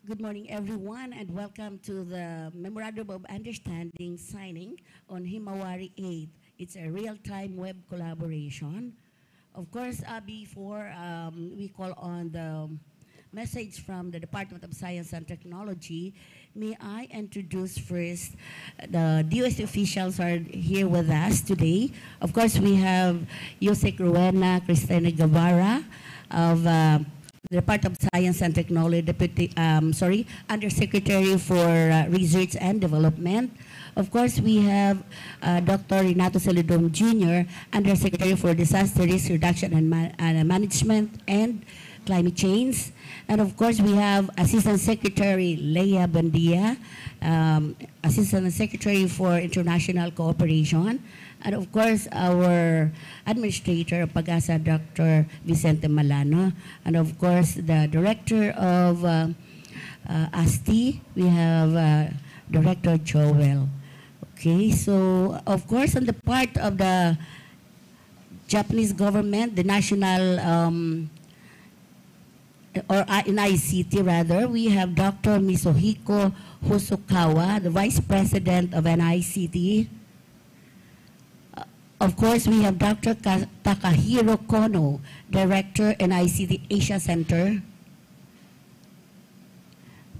Good morning, everyone, and welcome to the Memorandum of Understanding signing on HIMAWARI-8. It's a real-time web collaboration. Of course, before we call on the message from the Department of Science and Technology, may I introduce first the DOST officials are here with us today. Of course, we have Yusek Rowena Cristina Guevara of the Department of Science and Technology, Undersecretary for Research and Development. Of course, we have Dr. Renato Celidom Jr., Undersecretary for Disaster Risk Reduction and Management and Climate Change. And of course, we have Assistant Secretary Leia Bandia, Assistant Secretary for International Cooperation. And of course, our Administrator of PAGASA, Dr. Vicente Malano. And of course, the Director of Asti, we have Director Joel. Okay, so of course, on the part of the Japanese government, the national, or in ICT rather, we have Dr. Misohiko Hosokawa, the Vice President of NICT. Of course, we have Dr. Takahiro Kono, Director NICT Asia Center.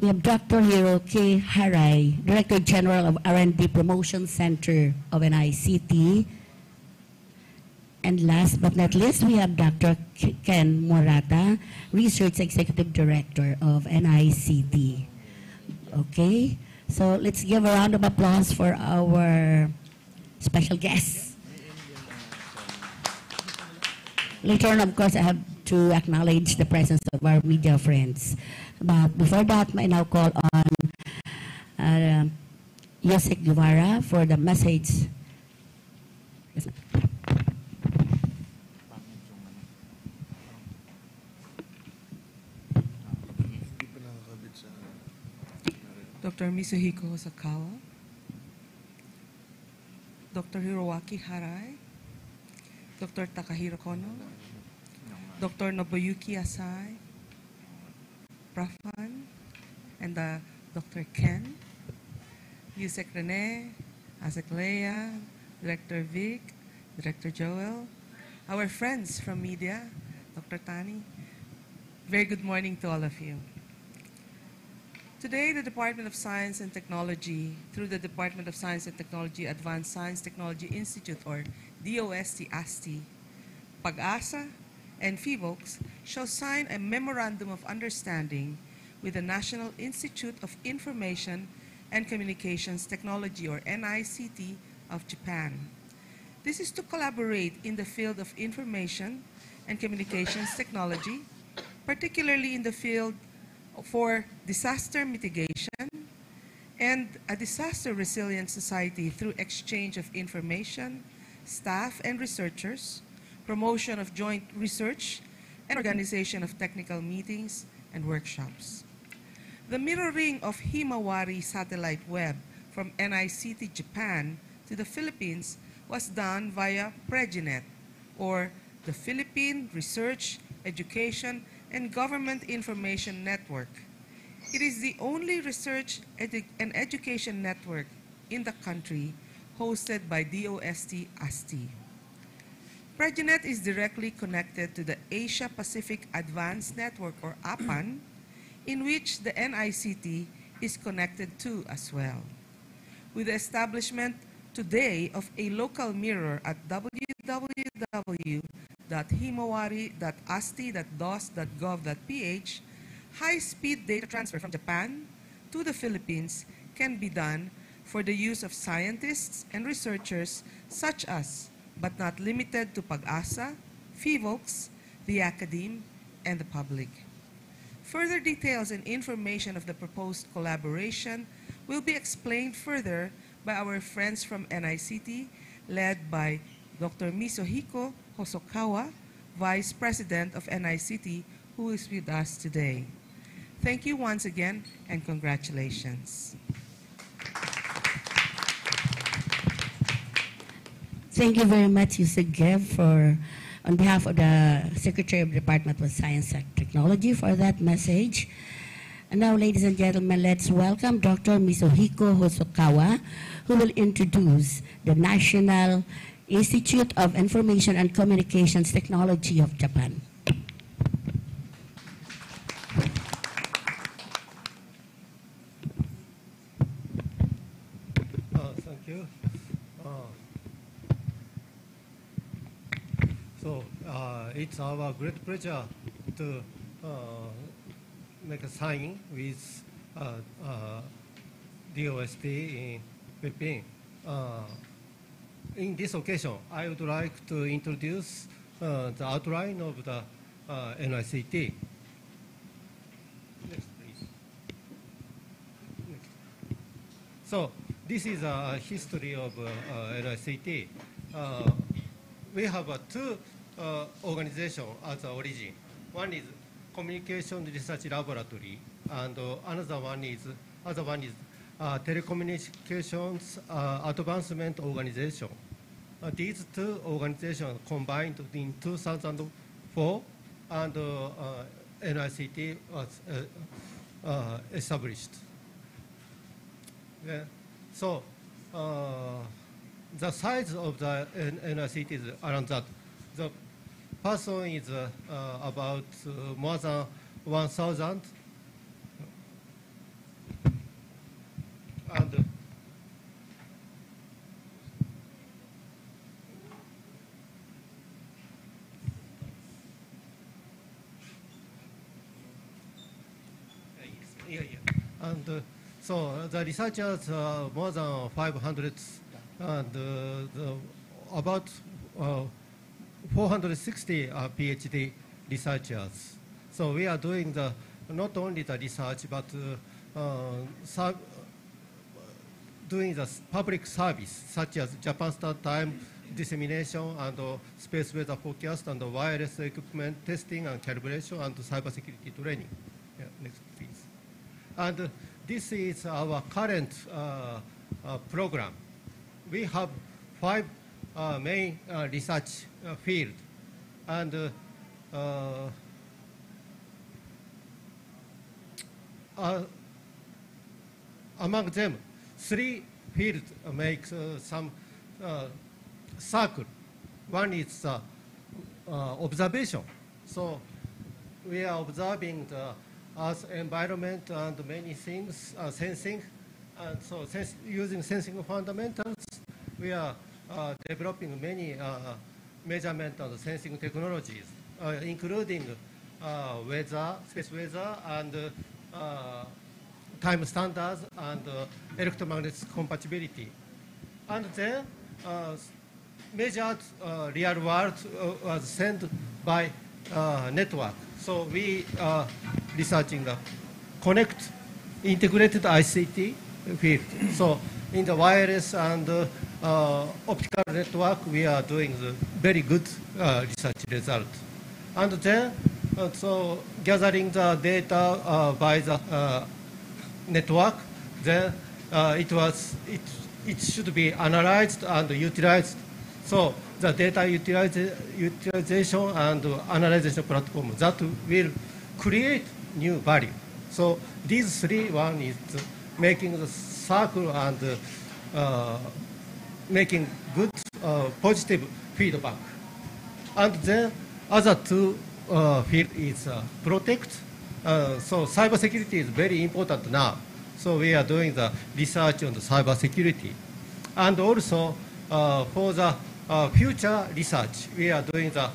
We have Dr. Hiroki Harai, Director General of R&D Promotion Center of NICT. And last but not least, we have Dr. Ken Murata, Research Executive Director of NICT. Okay, so let's give a round of applause for our special guests. Later on, of course, I have to acknowledge the presence of our media friends. But before that, I now call on Yusek Guevara for the message. Dr. Misohiko Hosokawa, Dr. Hiroaki Harai, Dr. Takahiro Kono, Dr. Nobuyuki Asai, Prafan, and Dr. Ken, Yusek Rene, Asek Leia, Director Vic, Director Joel, our friends from media, Dr. Tani. Very good morning to all of you. Today, the Department of Science and Technology, through the Department of Science and Technology Advanced Science Technology Institute, or DOST-Asti, PAGASA, and FIVOLCS, shall sign a Memorandum of Understanding with the National Institute of Information and Communications Technology, or NICT, of Japan. This is to collaborate in the field of information and communications technology, particularly in the field for disaster mitigation and a disaster resilient society through exchange of information, staff and researchers, promotion of joint research, and organization of technical meetings and workshops. The mirroring of Himawari satellite web from NICT Japan to the Philippines was done via PREGINET, or the Philippine Research, Education, and Government Information Network. It is the only research and education network in the country hosted by DOST-Asti. PREGINET is directly connected to the Asia Pacific Advanced Network, or APAN, in which the NICT is connected to as well. With the establishment today of a local mirror at www.himawari.asti.dost.gov.ph, high-speed data transfer from Japan to the Philippines can be done for the use of scientists and researchers such as, but not limited to, PAGASA, FIVOLCS, the academe, and the public. Further details and information of the proposed collaboration will be explained further by our friends from NICT, led by Dr. Misohiko Hosokawa, Vice President of NICT, who is with us today. Thank you once again, and congratulations. Thank you very much, Yusek Gev, on behalf of the Secretary of the Department of Science and Technology, for that message. And now, ladies and gentlemen, let's welcome Dr. Mizuhiko Hosokawa, who will introduce the National Institute of Information and Communications Technology of Japan. Thank you. It's our great pleasure to make a signing with DOST in Philippines. In this occasion, I would like to introduce the outline of the NICT. Next, please. Next. So, this is a history of NICT. We have two organizations as the origin. One is Communication Research Laboratory, and other one is Telecommunications Advancement Organization. These two organizations combined in 2004, and NICT was established. Yeah. So the size of the NICT is around that. The person is about more than 1,000. And and so the researchers are more than 500, and about 460 are PhD researchers. So we are doing not only the research, but doing the public service, such as Japan Start Time dissemination and space weather forecast and wireless equipment testing and calibration and cybersecurity training. Yeah, next, please. And this is our current program. We have 5 main research fields, and among them, 3 fields make some circle. One is observation. So we are observing the Earth environment and many things, sensing. And so using sensing fundamentals, we are developing many measurement and sensing technologies, including weather, space weather, and time standards and electromagnetic compatibility. And then measured real world was sent by network. So we are researching the connect integrated ICT field. So in the wireless and optical network, we are doing the very good research result. And then, so gathering the data by the network, then it should be analyzed and utilized. So the data utilization and analyzation platform that will create new value. So these 3, one is making the circle and making good positive feedback. And then other 2 field is protect. So cybersecurity is very important now. So we are doing the research on the cybersecurity. And also for the future research, we are doing the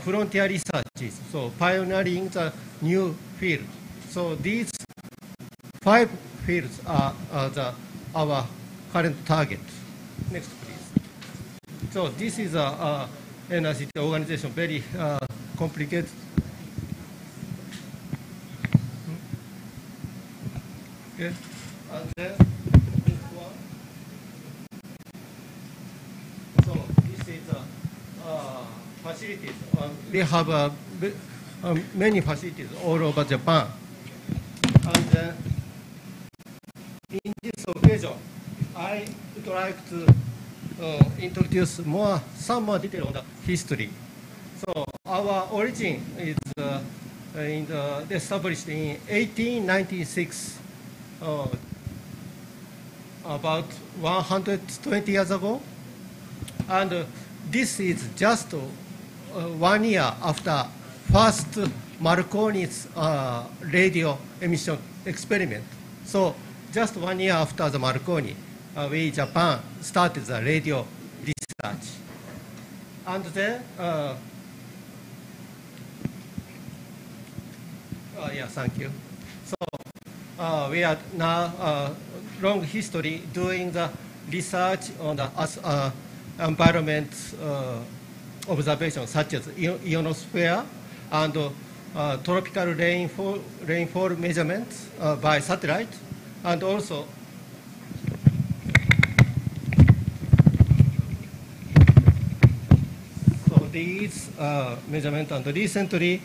frontier researches, so pioneering the new field. So these 5 fields are our current target. Next, please. So this is a NICT organization, very complicated. Okay. And then this one. So this is facilities. We have many facilities all over Japan. And then in this occasion, I would like to introduce some more detail on the history. So our origin is established in 1896, about 120 years ago. And this is just 1 year after first Marconi's radio emission experiment. So just 1 year after the Marconi, we Japan started the radio research. And then, yeah, thank you. So we are now long history doing the research on the environment observations such as ionosphere and tropical rainfall measurements by satellite, and also these measurements. And recently,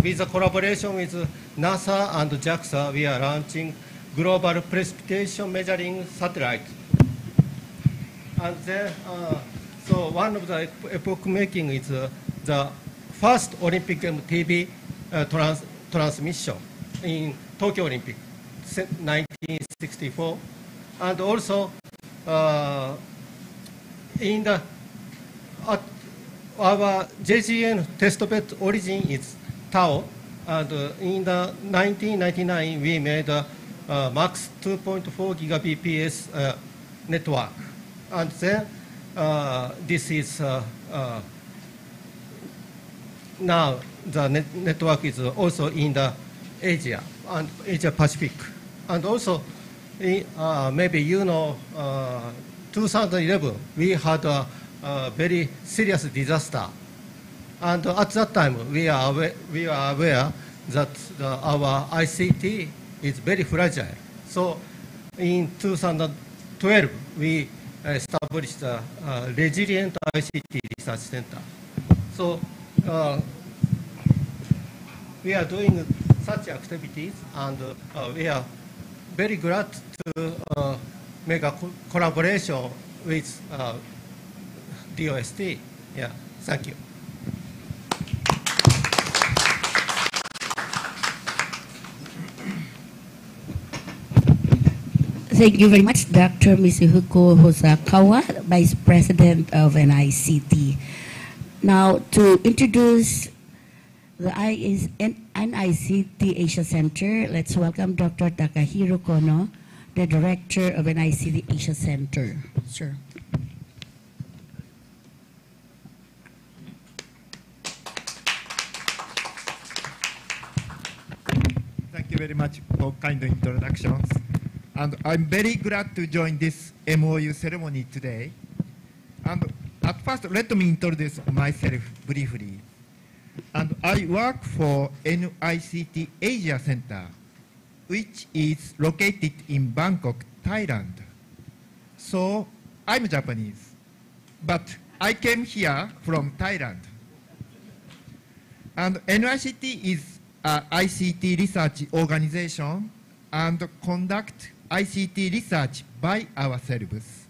with the collaboration with NASA and JAXA, we are launching global precipitation measuring satellite. And then, so one of the epoch-making is the first Olympic TV transmission in Tokyo Olympic, 1964. And also, in the our JGN testbed origin is Tau, and in the 1999 we made a max 2.4 gigabps network, and then this is now the network is also in the Asia and Asia Pacific, and also maybe you know 2011 we had a very serious disaster, and at that time we are aware that our ICT is very fragile. So in 2012 we established a resilient ICT research center. So we are doing such activities, and we are very glad to make a collaboration with DOST. Yeah, thank you. Thank you very much, Dr. Mizuhuko Hosakawa, Vice President of NICT. Now, to introduce the NICT Asia Center, let's welcome Dr. Takahiro Kono, the Director of NICT Asia Center. Sir. Thank you very much for kind introductions. And I'm very glad to join this MOU ceremony today. And at first, let me introduce myself briefly. And I work for NICT Asia Center, which is located in Bangkok, Thailand. So I'm Japanese, but I came here from Thailand. And NICT is an ICT research organization and conduct ICT research by ourselves.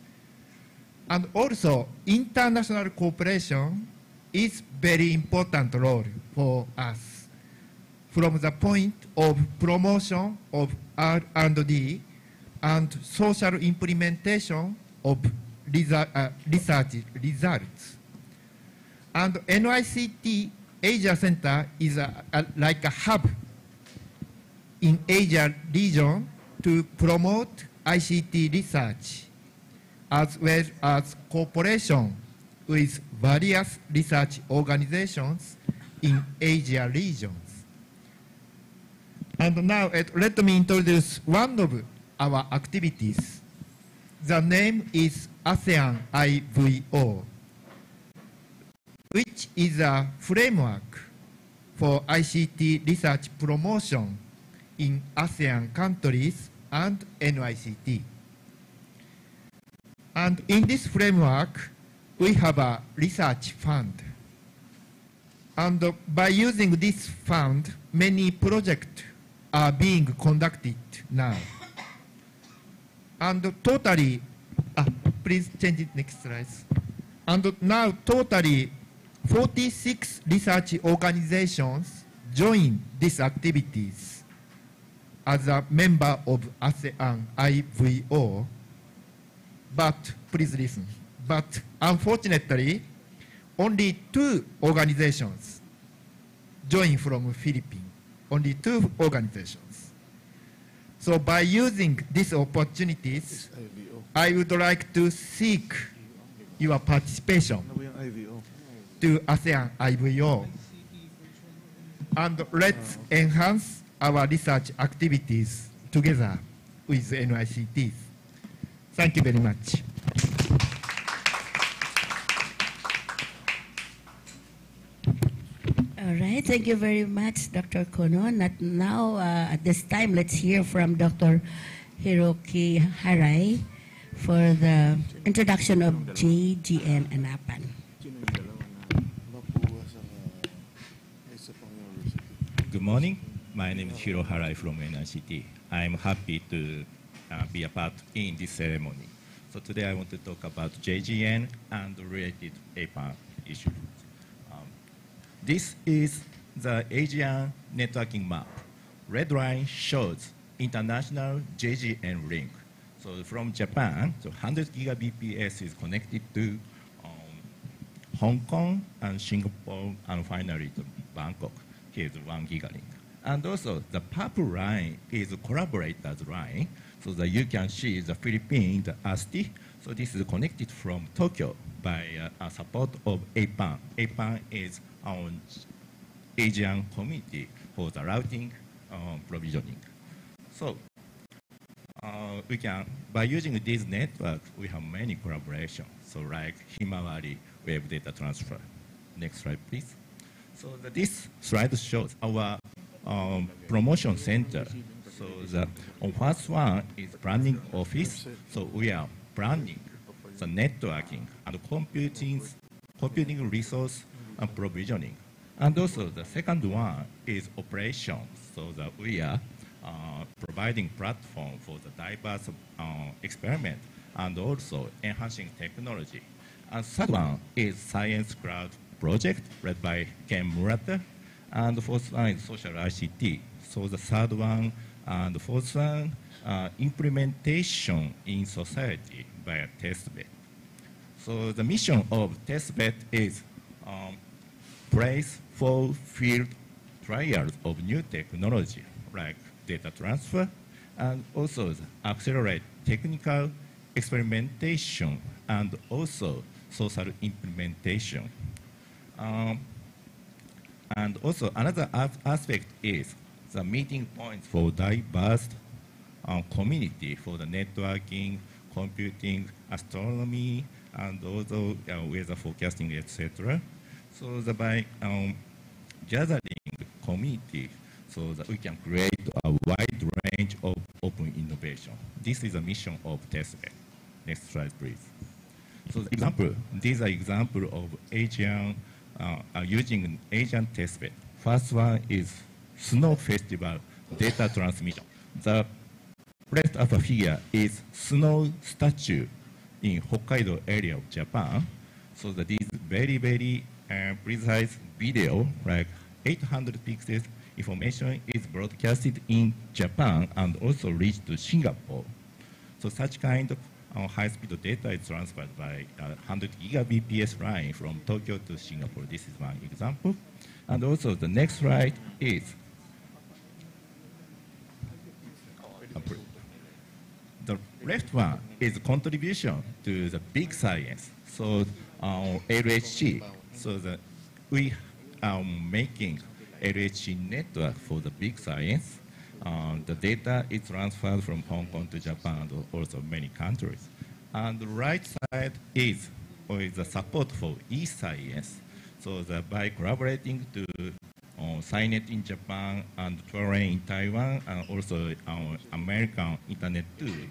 And also, international cooperation is very important role for us from the point of promotion of R&D and social implementation of research results. And NICT Asia Center is like a hub in Asia region to promote ICT research, as well as cooperation with various research organizations in Asia regions. And now let me introduce one of our activities. The name is ASEAN IVO, which is a framework for ICT research promotion in ASEAN countries and NICT. And in this framework, we have a research fund. And by using this fund, many projects are being conducted now. And totally, please change it next slide. And now totally 46 research organizations join these activities as a member of ASEAN IVO, but please listen. But unfortunately, only 2 organizations join from Philippines. Only 2 organizations. So by using these opportunities, I would like to seek your participation to ASEAN IVO. And let's enhance our research activities together with NICTs. Thank you very much. All right, thank you very much, Dr. Kono. Now, at this time, let's hear from Dr. Hiroki Harai for the introduction of JGN and APAN. Good morning. My name is Hiro Harai from NICT. I'm happy to be a part in this ceremony. So today I want to talk about JGN and related APAN issues. This is the Asian networking map. Red line shows international JGN link. So from Japan, so 100 gigabps is connected to Hong Kong and Singapore, and finally to Bangkok. Here's 1 gigalink. And also the purple line is collaborators line, so that you can see the Philippines, the Asti. So this is connected from Tokyo by support of APAN. APAN is our Asian community for the routing provisioning. So we can, by using this network, we have many collaborations. So like HIMAWARI web data transfer. Next slide, please. So this slide shows our promotion center. So the first one is planning office. So we are planning the networking and computing resource and provisioning. And also the second one is operations. So that we are providing platform for the diverse experiment and also enhancing technology. And third one is science cloud project led by Ken Murata. And the fourth one is social ICT. So the third one and the fourth one, implementation in society by a testbed. So the mission of testbed is place for field trials of new technology like data transfer, and also accelerate technical experimentation and also social implementation. And also another aspect is the meeting points for diverse community for the networking, computing, astronomy, and also weather forecasting, etc. So that by gathering community, so that we can create a wide range of open innovation. This is a mission of testbed. Next slide, please. So the example, these are examples of Asian, using Asian testbed. First one is Snow Festival data transmission. The left upper figure is snow statue in Hokkaido area of Japan. So that is very, very precise video, like 800 pixels information is broadcasted in Japan and also reached to Singapore. So such kind of high-speed data is transferred by 100 gigabps line from Tokyo to Singapore. This is one example. And also the next slide is the left one is contribution to the big science. So LHC. So that we are making LHC network for the big science. The data is transferred from Hong Kong to Japan and also many countries. And the right side is the support for e-science. So that by collaborating to SciNet in Japan and Tuareg in Taiwan and also American Internet too,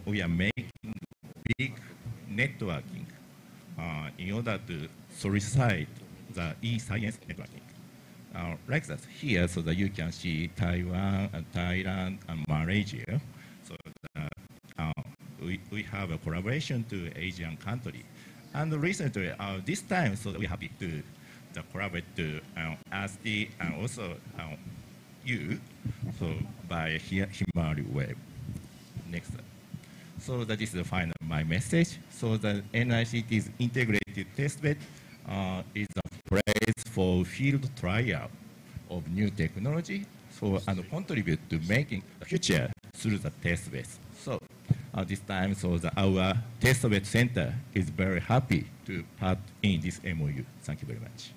we are making big networking in order to solicit the e-science networking. Like that here, so that you can see Taiwan and Thailand and Malaysia. So that, we have a collaboration to Asian country. And recently, this time, so we're happy to collaborate to Asti and also you, so by Himawari Web. Next. So that is the final my message. So the NICT's integrated testbed is a place for field trial of new technology, so and contribute to making the future through the testbed. So this time, so our testbed center is very happy to part in this MOU. Thank you very much.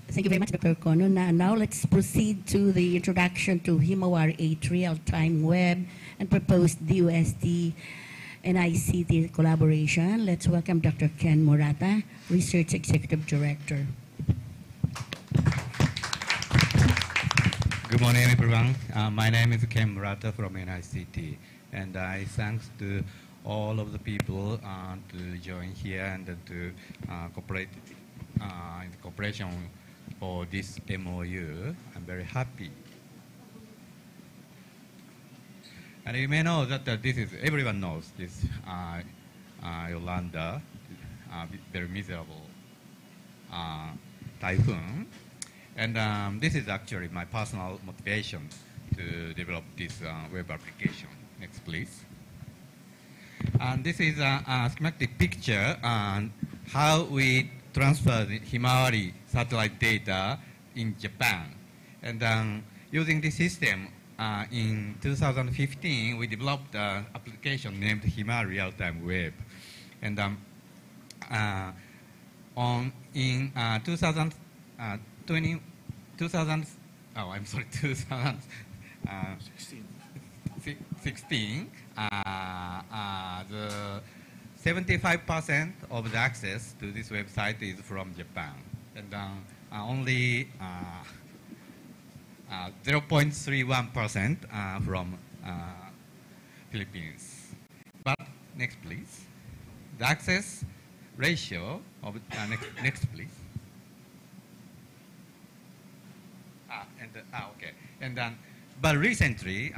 Thank you very much, Dr. Kono. Now let's proceed to the introduction to HIMAWARI-8 real-time web and proposed DOST NICT collaboration. Let's welcome Dr. Ken Murata, Research Executive Director. Good morning, everyone. My name is Ken Murata from NICT, and I thanks to all of the people to join here and to cooperate in the cooperation for this MOU. I'm very happy. And you may know that this is, everyone knows this Yolanda, very miserable typhoon. And this is actually my personal motivation to develop this web application. Next, please. And this is a schematic picture on how we transfer the Himawari satellite data in Japan. And using this system, in 2015, we developed an application named Himawari Real-Time Web. And in 2016, the 75% of the access to this website is from Japan, and only 0.31% from Philippines. But next, please. The access ratio of next, please. Okay. And but recently,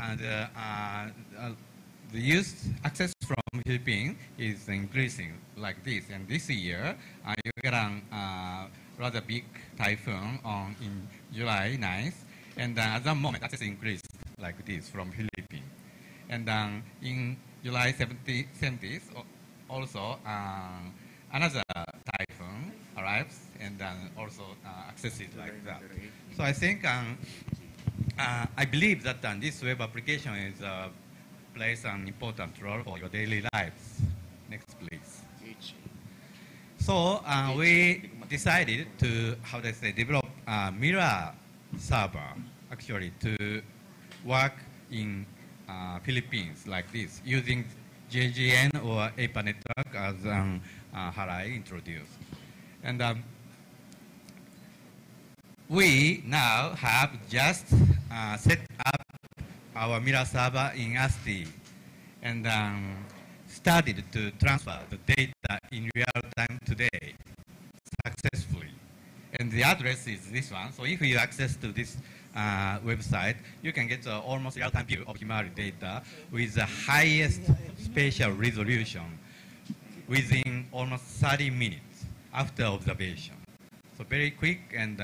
the use access from Philippines is increasing like this. And this year, you got a rather big typhoon in July 9th. And at that moment, access increased like this from Philippines. And in July 17th, also another typhoon arrives, and also access is like that. So I think, I believe that this web application is plays an important role for your daily lives. Next, please. So we decided to, develop a mirror server, actually, to work in Philippines like this, using JGN or APA network as Harai introduced. And we now have just set up our mirror server in Asti and started to transfer the data in real time today successfully. And the address is this one. So if you access to this website, you can get almost real-time view of Himawari data with the highest spatial resolution within almost 30 minutes after observation. So very quick and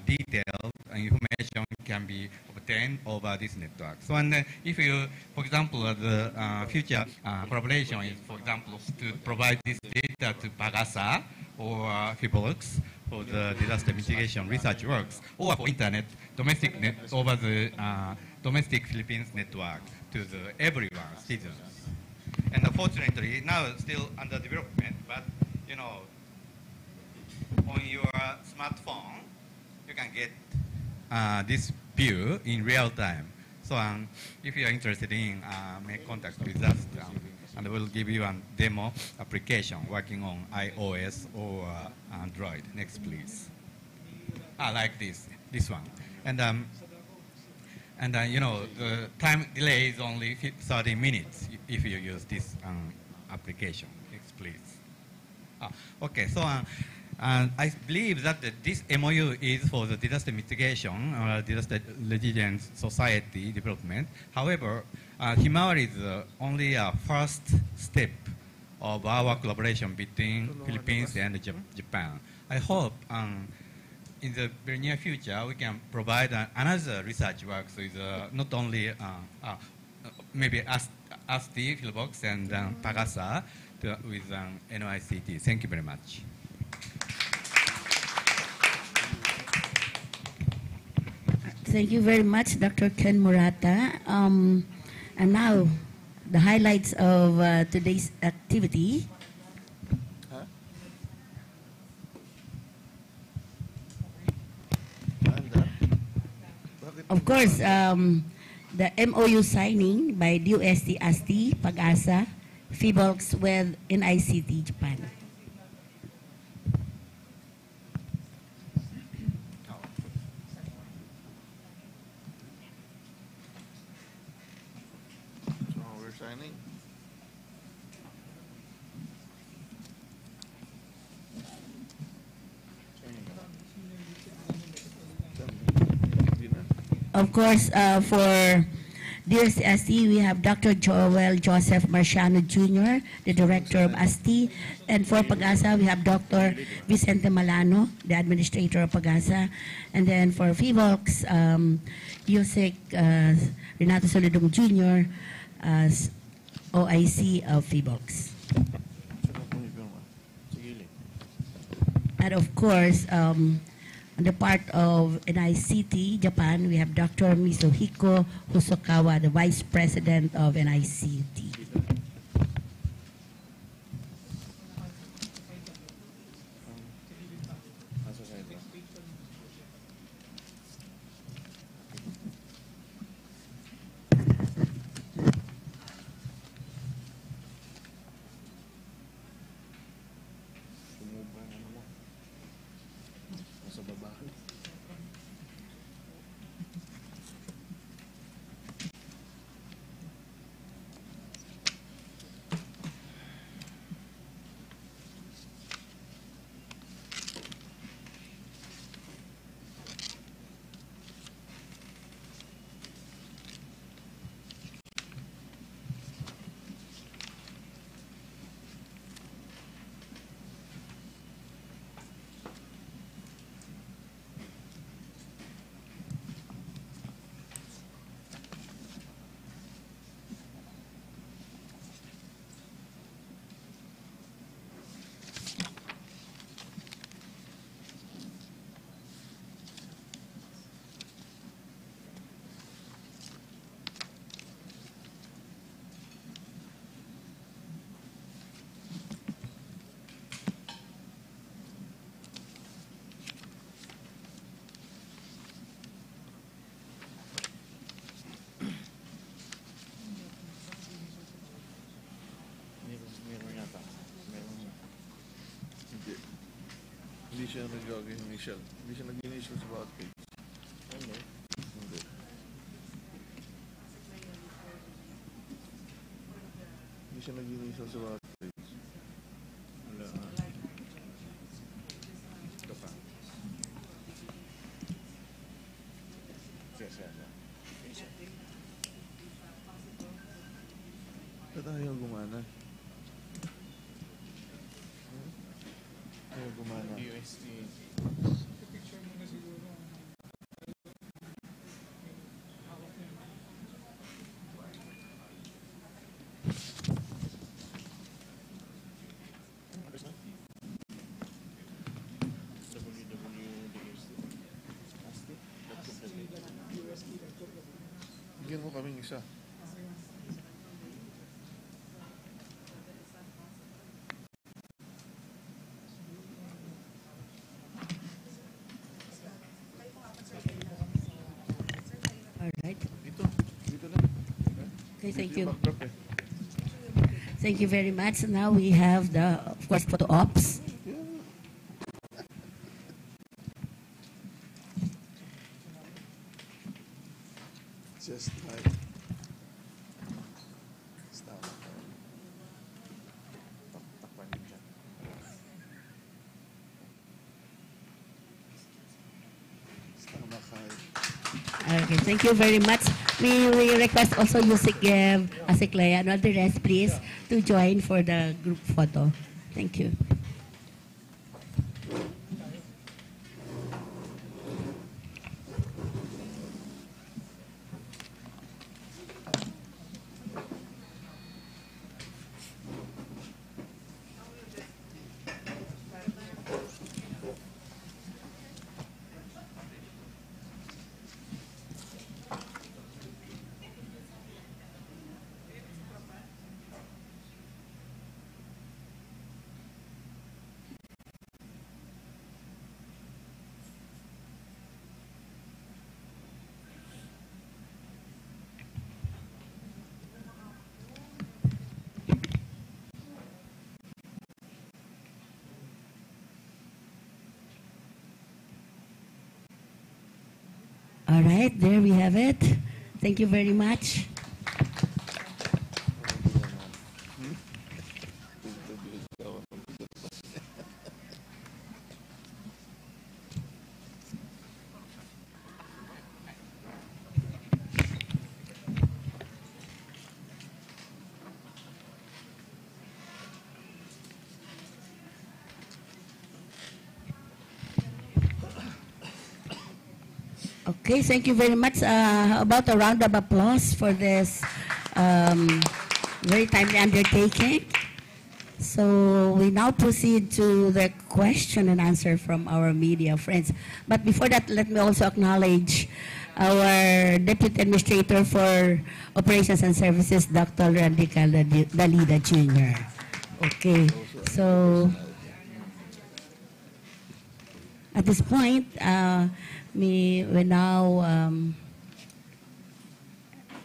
detailed information can be obtained over this network. So and if you, for example, the future collaboration is, for example, to provide this data to PAGASA or FIBOX for the disaster mitigation research works, or for internet, domestic net, over the domestic Philippines network to the everyone, citizens. And unfortunately, now it's still under development, but you know, on your smartphone, you can get this view in real time. So if you are interested in, make contact with us, and we'll give you a demo application working on iOS or Android. Next, please. Like this one. And you know, the time delay is only 30 minutes if you use this application. Next, please. Okay, so And I believe that this MOU is for the disaster mitigation or disaster resilient society development. However, Himawari is only a first step of our collaboration between Philippines and Japan. I hope in the very near future we can provide another research works with not only maybe Asti, Philbox, and PAGASA with NICT. Thank you very much. Thank you very much, Dr. Ken Murata. And now, the highlights of today's activity. Of course, the MOU signing by DOST, Asti, PAGASA, FIBOLX with NICT Japan. So we're signing. Of course, for DOST Asti, we have Dr. Joel Joseph Marciano Jr., the director of Asti. And for PAGASA, we have Dr. Vicente Malano, the administrator of PAGASA. And then for FIBOLX, Yusek Renato Solidum Jr., as OIC of FIBOLX. And of course, on the part of NICT Japan, we have Dr. Mizuhiko Hosokawa, the Vice President of NICT. Hindi siya nag-initial. Hindi siya nag-initial sa bawat page. Ano? Hindi. Hindi siya nag-initial sa bawat page. Wala. Ito pa. Ito tayo gumana. Tayo gumana. UST. Bigyan mo kaming isa. All right. Dito na. Okay, thank you. Backdrop eh. Thank you very much. Now we have the, of course, photo ops. Just like stop. Takpan din siya. Okay, thank you very much. We request also Asiklea and all the rest, please, to join for the group photo. Thank you. All right, there we have it. Thank you very much. Okay, thank you very much. How about a round of applause for this very timely undertaking? So we now proceed to the question and answer from our media friends. But before that, let me also acknowledge our Deputy Administrator for Operations and Services, Dr. Radical Dalida Jr. Okay, so at this point, we now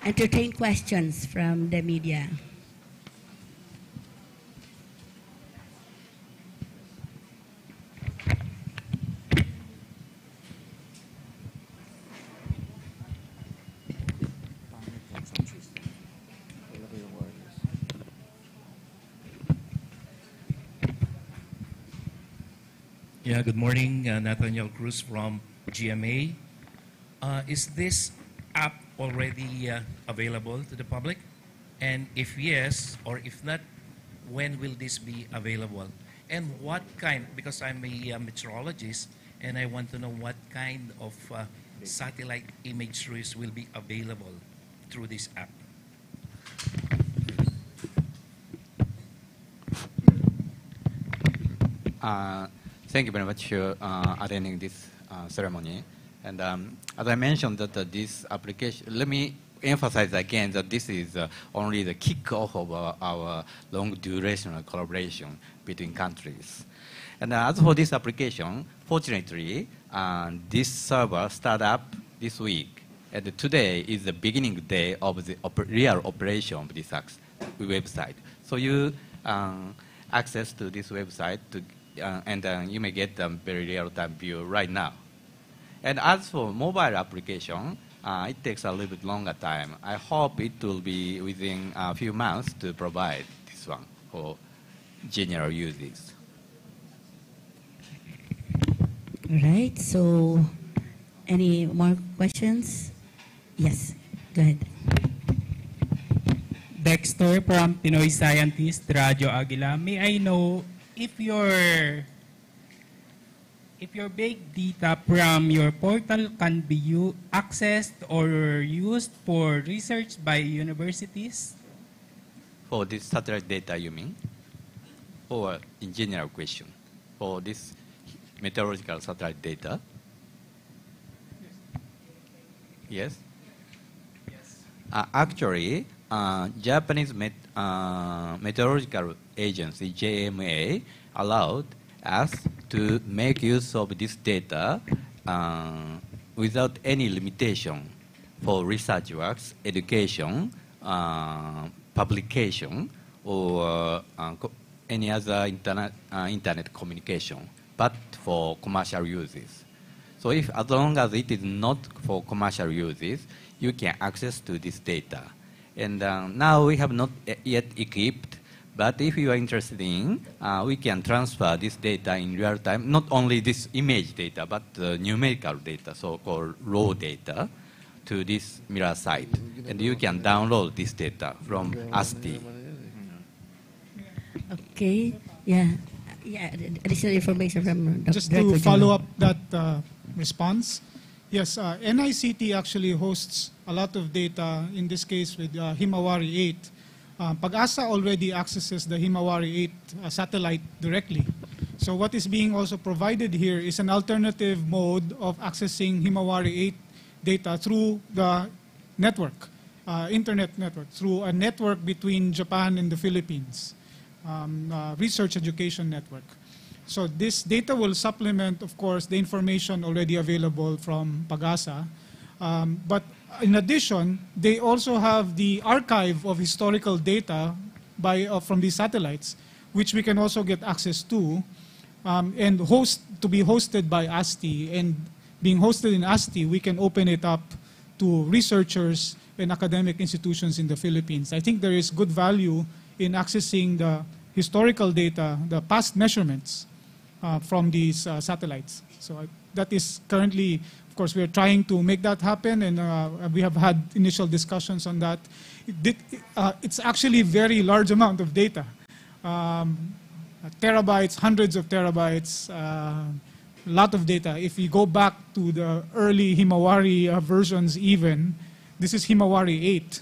entertain questions from the media. Yeah, good morning. Nathaniel Cruz from GMA. Is this app already available to the public? And if yes, or if not, when will this be available? And what kind, because I'm a meteorologist, and I want to know what kind of satellite imageries will be available through this app. Thank you very much for attending this ceremony. And as I mentioned that this application, let me emphasize again that this is only the kickoff of our long duration collaboration between countries. And as for this application, fortunately, this server started up this week. And today is the beginning day of the real operation of this website. So you access to this website to and you may get a very real-time view right now. And as for mobile application, it takes a little bit longer time. I hope it will be within a few months to provide this one for general users. All right, so any more questions? Yes, go ahead. Dexter from Pinoy Scientist, Radio Aguila. May I know if your big data from your portal can be accessed or used for research by universities? For this satellite data, you mean? Or in general question? For this meteorological satellite data? Yes? Yes. Actually, Japanese meteorological agency, JMA, allowed us to make use of this data without any limitation for research works, education, publication, or any other internet communication, but for commercial uses. So if, as long as it is not for commercial uses, you can access to this data. And now we have not yet equipped, but if you are interested in, we can transfer this data in real time, not only this image data, but numerical data, so-called raw data, to this mirror site, and you can download this data from Asti. Okay. Yeah. Yeah. Additional information from Dr. Just to follow up that response, yes, NICT actually hosts a lot of data, in this case with HIMAWARI-8. PAGASA already accesses the HIMAWARI-8 satellite directly. So what is being also provided here is an alternative mode of accessing HIMAWARI-8 data through the network, internet network, through a network between Japan and the Philippines, research education network. So this data will supplement, of course, the information already available from PAGASA. But in addition, they also have the archive of historical data from these satellites, which we can also get access to, and to be hosted by Asti. And being hosted in Asti, we can open it up to researchers and academic institutions in the Philippines. I think there is good value in accessing the historical data, the past measurements from these satellites. So that is currently, of course, we are trying to make that happen, and we have had initial discussions on that. It's actually a very large amount of data. Terabytes, hundreds of terabytes, a lot of data. If you go back to the early HIMAWARI versions even, this is HIMAWARI-8,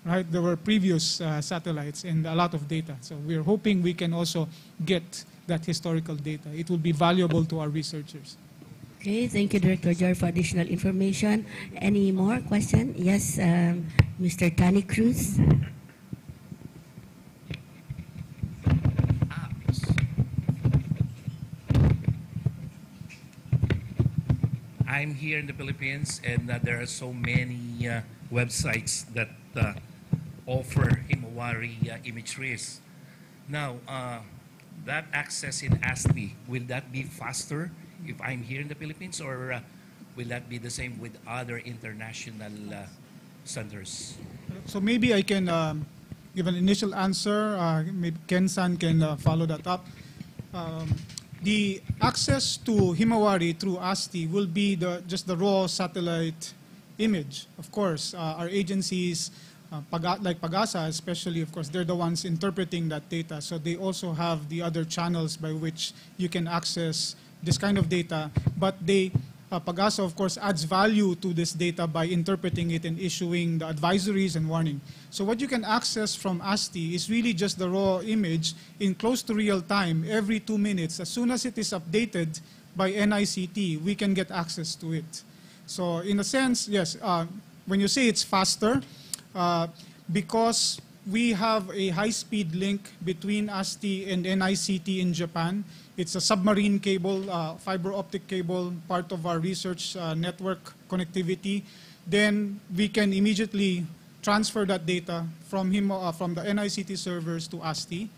right? There were previous satellites and a lot of data. So we're hoping we can also get that historical data. It will be valuable to our researchers. Okay, thank you, Director Jar, for additional information. Any more question? Yes, Mr. Tani Cruz. I'm here in the Philippines, and there are so many websites that offer HIMAWARI imageries. Now, that access in Asti, will that be faster if I'm here in the Philippines, or will that be the same with other international centers? So maybe I can give an initial answer. Maybe Ken-san can follow that up. The access to HIMAWARI through Asti will be just the raw satellite image. Of course, our agencies, like PAGASA especially, of course, they're the ones interpreting that data. So they also have the other channels by which you can access this kind of data. But PAGASA, of course, adds value to this data by interpreting it and issuing the advisories and warning. So what you can access from Asti is really just the raw image in close to real time, every 2 minutes. As soon as it is updated by NICT, we can get access to it. So in a sense, yes, when you say it's faster, because we have a high-speed link between Asti and NICT in Japan. It's a submarine cable, fiber optic cable, part of our research network connectivity. Then we can immediately transfer that data from the NICT servers to Asti.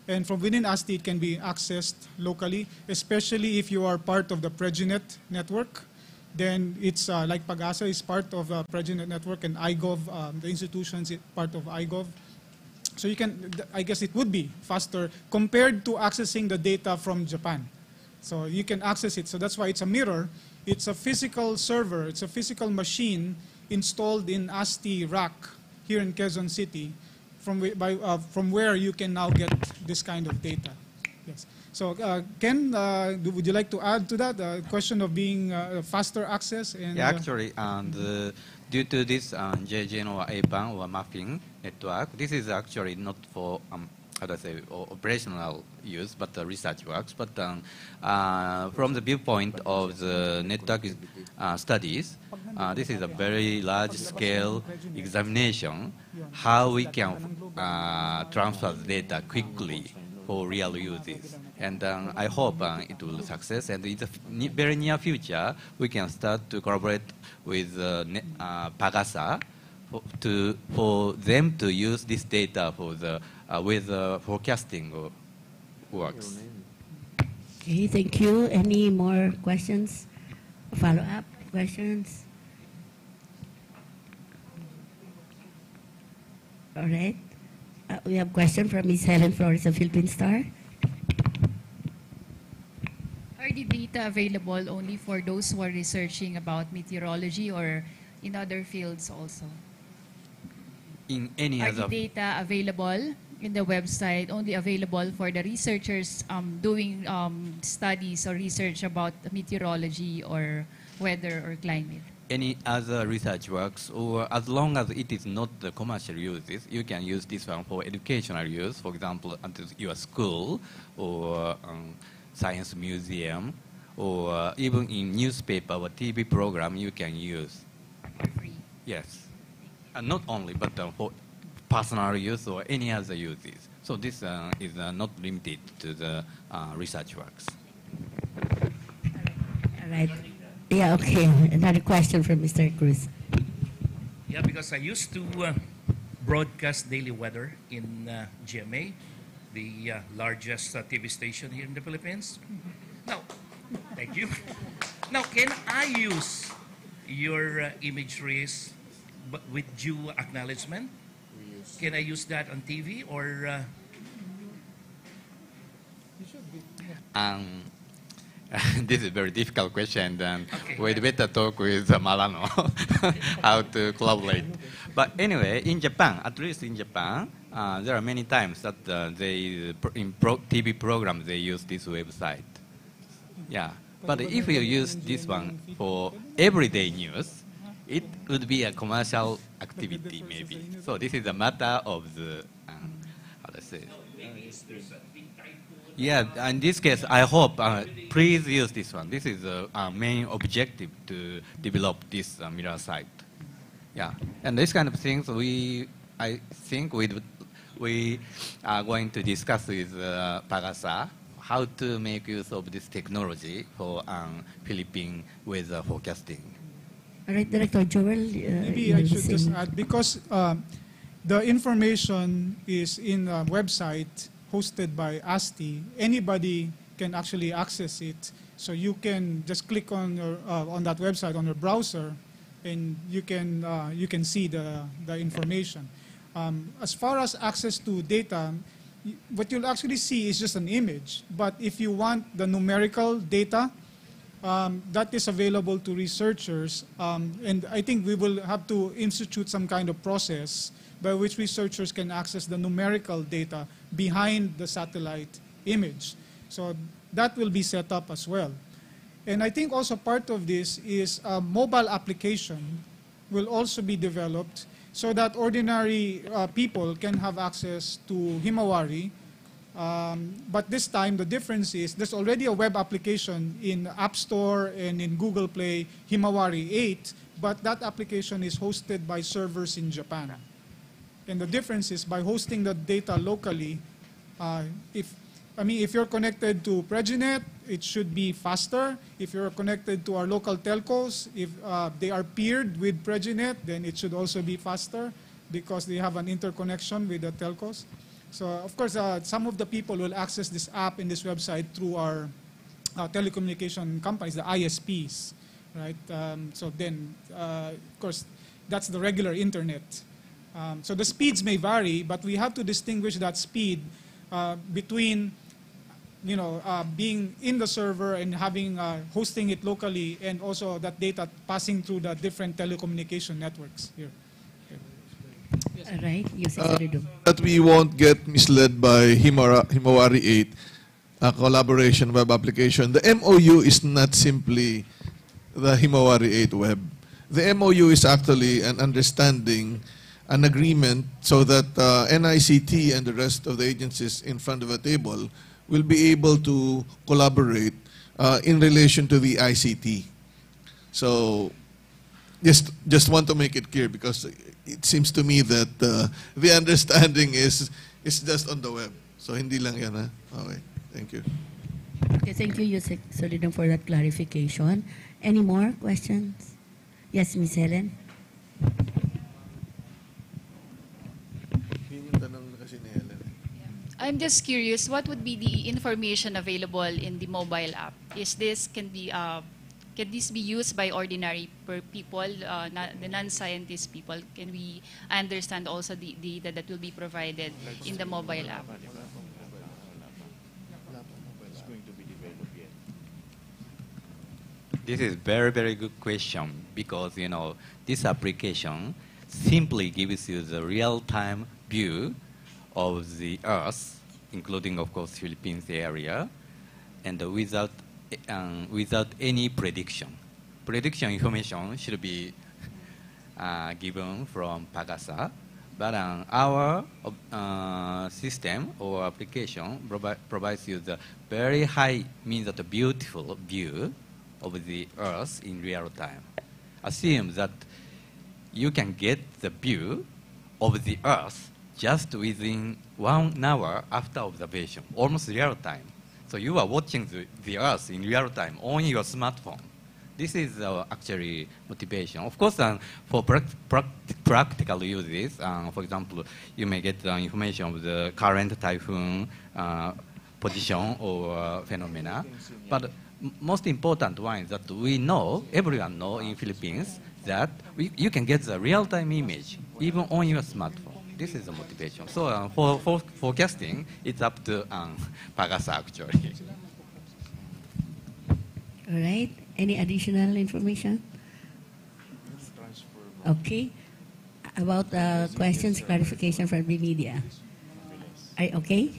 And from within Asti, it can be accessed locally, especially if you are part of the PregiNet network. Then it's like PAGASA is part of the PregiNet network, and IGOV, the institutions, is part of IGOV. So you can, I guess it would be faster compared to accessing the data from Japan. So you can access it. So that's why it's a mirror. It's a physical server. It's a physical machine installed in Asti rack here in Quezon City, from where you can now get this kind of data. Yes. So Ken, would you like to add to that question of being faster access? And, yeah, actually, due to this JGN or A-band or mapping network, this is actually not for how do I say, operational use, but research works. But from the viewpoint of the network studies, this is a very large-scale examination, how we can transfer the data quickly for real uses. And I hope it will success. And in the very near future, we can start to collaborate with PAGASA for them to use this data for the with forecasting works. Okay, thank you. Any more questions? Follow-up questions? All right. We have a question from Ms. Helen Flores of Philippine Star. Are the data available only for those who are researching about meteorology, or in other fields also? In any Are other... the data available in the website only available for the researchers doing studies or research about meteorology or weather or climate? Any other research works, or as long as it is not the commercial uses, you can use this one for educational use, for example, at your school or science museum, or even in newspaper or TV program you can use. Free. Yes. And not only, but for personal use or any other uses. So this is not limited to the research works. All right. Yeah, okay. Another question from Mr. Cruz. Yeah, because I used to broadcast daily weather in GMA, the largest TV station here in the Philippines. Now, thank you. Now, can I use your imageries but with due acknowledgement? Can I use that on TV or? This is a very difficult question, and Okay. we'd better talk with Malano how to collaborate. But anyway, in Japan, at least in Japan, there are many times that in TV programs they use this website. Yeah, but if you use this one for everyday news, it would be a commercial activity maybe. So this is a matter of the, how to say? Yeah, in this case, I hope, please use this one. This is the main objective to develop this mirror site. Yeah, and this kind of things I think we are going to discuss with PAGASA how to make use of this technology for Philippine weather forecasting. All right, Director Joel. Maybe I should just add, because the information is in a website hosted by Asti, anybody can actually access it. So you can just click on your on that website on your browser, and you can see the information. As far as access to data, what you'll actually see is just an image. But if you want the numerical data, that is available to researchers, and I think we will have to institute some kind of process by which researchers can access the numerical data behind the satellite image. So that will be set up as well. And I think also part of this is a mobile application will also be developed so that ordinary people can have access to Himawari. But this time, the difference is there's already a web application in App Store and in Google Play, HIMAWARI-8, but that application is hosted by servers in Japan. And the difference is by hosting the data locally, if you're connected to Preginet, it should be faster. If you're connected to our local telcos, if they are peered with Preginet, then it should also be faster because they have an interconnection with the telcos. So, of course, some of the people will access this app and this website through our telecommunication companies, the ISPs, right? So then, of course, that's the regular internet. So the speeds may vary, but we have to distinguish that speed between, being in the server and having hosting it locally, and also that data passing through the different telecommunication networks here. All right, that we won't get misled by Himawari-8 collaboration web application. The MOU is not simply the Himawari-8 web. The MOU is actually an understanding, an agreement, so that NICT and the rest of the agencies in front of a table will be able to collaborate in relation to the ICT. So just want to make it clear, because it seems to me that the understanding is just on the web. So hindi lang yan, ha? Okay, thank you. Okay, thank you, Yusek Solidum, for that clarification. Any more questions? Yes, Ms. Helen. I'm just curious, what would be the information available in the mobile app? Can this be used by ordinary people, the non-scientist people? Can we understand also the data that will be provided in the mobile app? This is very, very good question because, this application simply gives you the real-time view of the Earth, including, of course, Philippines area, and without any prediction. Prediction information should be given from PAGASA, but our system or application provides you the very high, means that a beautiful view of the Earth in real time. Assume that you can get the view of the Earth just within 1 hour after observation, almost real time. So you are watching the Earth in real time on your smartphone. This is actually motivation. Of course, for practical uses, for example, you may get information of the current typhoon position or phenomena. But most important one is that we know, everyone knows in Philippines, that you can get the real-time image even on your smartphone. This is the motivation. So for forecasting, it's up to PAGASA actually. All right. Any additional information? Okay. About questions, clarification from the media. Are you okay?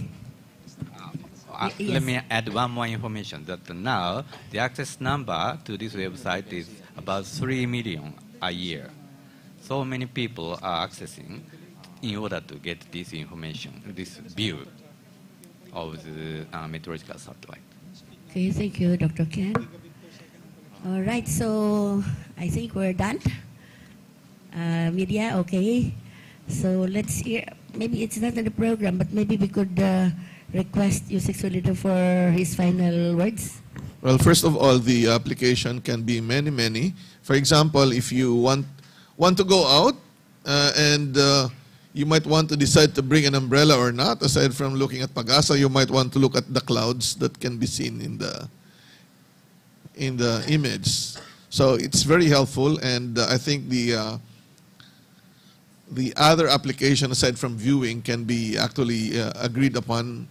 Yes. Let me add one more information that now the access number to this website is about 3 million a year. So many people are accessing in order to get this information, this view of the meteorological satellite. Okay, thank you, Dr. Ken. All right, so I think we're done. Media, okay. So let's hear, maybe it's not in the program, but maybe we could request Yusek Solido for his final words. Well, first of all, the application can be many, many. For example, if you want to go out and you might want to decide to bring an umbrella or not, aside from looking at PAGASA, you might want to look at the clouds that can be seen in the image. So it's very helpful, and I think the other application aside from viewing can be actually agreed upon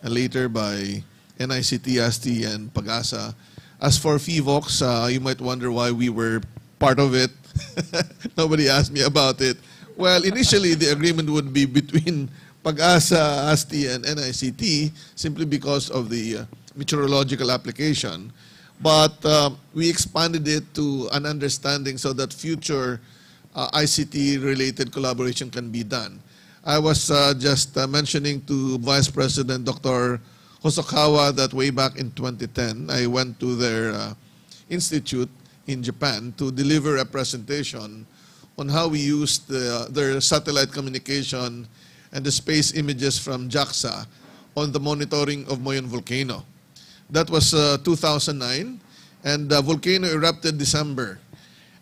later by NICT, Asti, and PAGASA. As for FIVOX, you might wonder why we were part of it. Nobody asked me about it. Well, initially the agreement would be between PAGASA, Asti, and NICT simply because of the meteorological application. But we expanded it to an understanding so that future ICT-related collaboration can be done. I was just mentioning to Vice President Dr. Hosokawa that way back in 2010, I went to their institute in Japan to deliver a presentation on how we used their satellite communication and the space images from JAXA on the monitoring of Moyon volcano. That was 2009, and the volcano erupted December.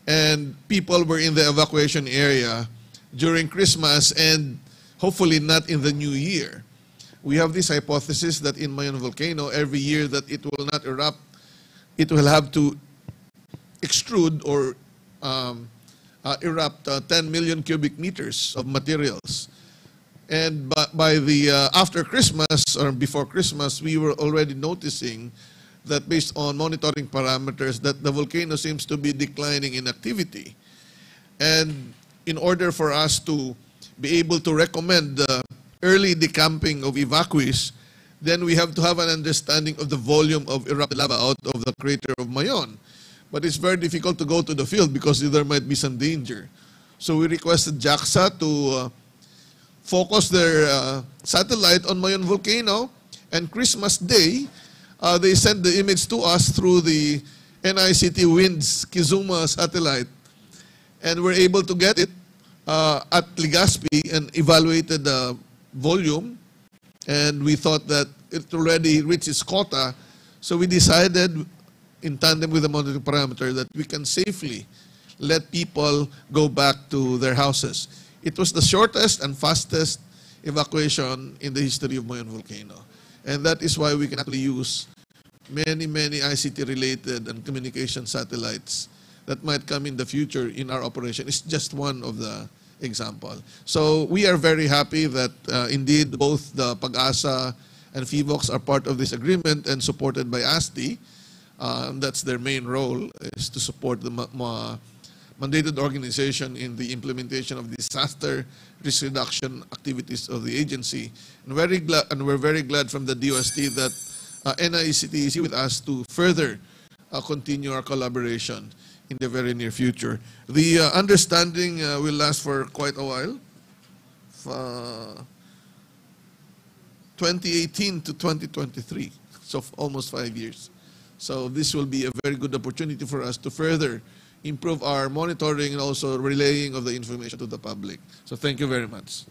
And people were in the evacuation area during Christmas and hopefully not in the new year. We have this hypothesis that in Moyon volcano, every year that it will not erupt, it will have to extrude or erupt 10 million cubic meters of materials. And by the after Christmas or before Christmas, we were already noticing that based on monitoring parameters that the volcano seems to be declining in activity. And in order for us to be able to recommend the early decamping of evacuees, then we have to have an understanding of the volume of erupted lava out of the crater of Moyon. But it's very difficult to go to the field because there might be some danger. So we requested JAXA to focus their satellite on Moyon volcano, and Christmas Day, they sent the image to us through the NICT WINDS Kizuma satellite. And we're able to get it at Legazpi and evaluated the volume. And we thought that it already reached its quota. So we decided, in tandem with the monitoring parameter, that we can safely let people go back to their houses. It was the shortest and fastest evacuation in the history of Moyon volcano. And that is why we can actually use many, many ICT-related and communication satellites that might come in the future in our operation. It's just one of the example. So we are very happy that indeed both the PAGASA and FIVOX are part of this agreement and supported by Asti. That's their main role, is to support the mandated organization in the implementation of disaster risk reduction activities of the agency. And we're very glad from the DOST that NICT is with us to further continue our collaboration in the very near future. The understanding will last for quite a while, 2018 to 2023, so almost 5 years. So this will be a very good opportunity for us to further improve our monitoring and also relaying of the information to the public. So thank you very much.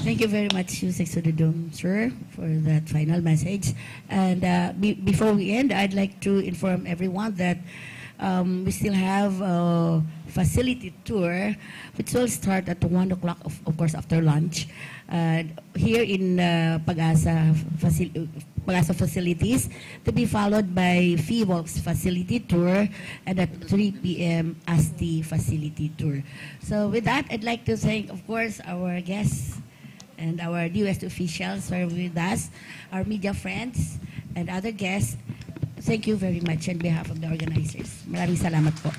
Thank you very much, Yusek Sududum, sir, for that final message. And before we end, I'd like to inform everyone that we still have a facility tour, which will start at 1 o'clock, of course, after lunch, here in PAGASA facilities, to be followed by FIVOL's facility tour, and at 3 p.m. Asti facility tour. So with that, I'd like to thank, of course, our guests and our DOST officials who are with us, our media friends, and other guests. Thank you very much on behalf of the organizers. Maraming salamat po.